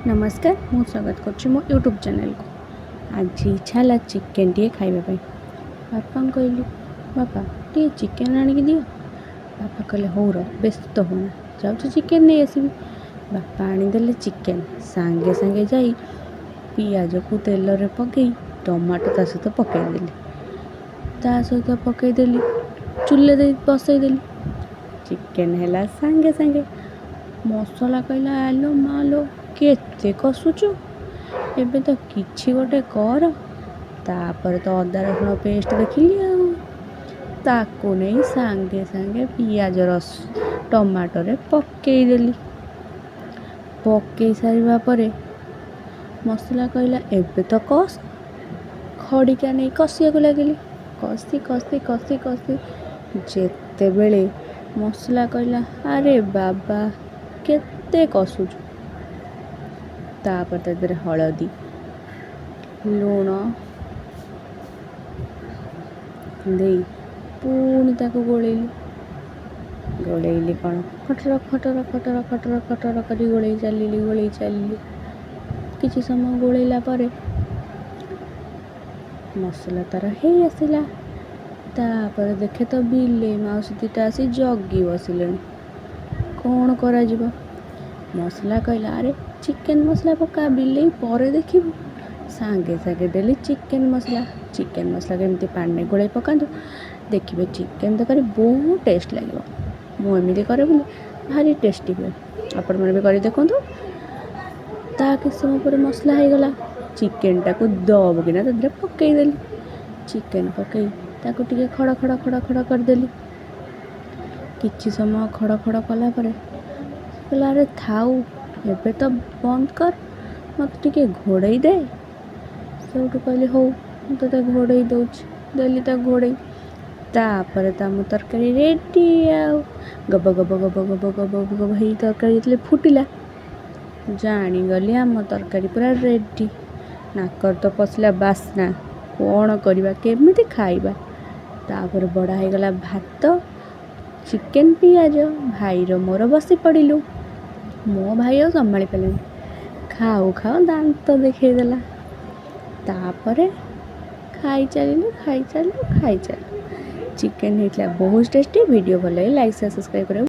नमस्कार मु स्वागत कर मो यूट्यूब चैनल को। आज इच्छा है चिकेन टे खाइबा बापा कहली बापा टे चिकेन आनिक दियो। बापा कहले हो व्यस्त होना जाऊँ चिकेन नहीं आसबि। बापा आनीदे चिकेन सांगे सांगे जाई पियाज को तेल रे पकई टमाटो ता सहित पकईदेली पकईदेली चूल्हे दे बसईदेली चिकेन है सांगे सांगे मसला कहला आलो मालो केते कसुचु एबे तो किछि गोटे कर। तापर तो अदा रसुण पेस्ट देखिली ताको नहीं सांगे सांगे पियाज रस टमाटो रे पकईदेली पकई सारिबा परे मसला कहला एबे तो कस खड़िका नहीं कसिया को लगिली कसी कसी कसी कसी जेते बेले मसला कहला अरे बाबा केते कसुचु। तापर तादर हलदी लुण दे पुणी ताको गोलैली कौन खटर खटर खटर खटर खटर कर गोलई चलिली किसी समय गोलैला परे मसला तार हे आसला। तापर देखे तो बिले माउसी दुटा आसी जगी बसिले कौन करा जिवो। मसला कहला अरे चिकेन मसला पका बिले पर देखिबू सांगे सांगे देली चिकेन मसला केमती पानी गोले पकातु देखिए चिकेन तरकारी बहुत टेस्ट लगे। मुझे करे बोली भारी टेस्टी हुए आपण मैंने भी कर देखु। ता कि समय पर मसला हो गला चिकेन टाक दब कि पकईदेली चिकेन पकई ताकू टे खड़ खड़ खड़ खड़ करदेली किछि समय खड़ खड़ कला परे कहला अरे थाऊ एबे तो बंद कर मत टे घोड़े दे। सब कहली हो तो घोड़े देली घोड़े तापर मो तरकारी रेडी आउ गब गब गब गब गब गब ही तरकारी जो फुटिला जानीगली आम तरकारी पूरा रेडी नाकर तो पसला बास्ना कौन करवा केमिति खाइबा। तापर बड़ा हो गला भात चिकेन पियाज भाईर मोर बसी पड़िलु मो भाई आ संभाली पारे खाऊ खाऊ दांत देखईदेला तापर खाई चलू चिकेन होता बहुत टेस्टी। वीडियो भल लगे लाइक सब्सक्राइब करें।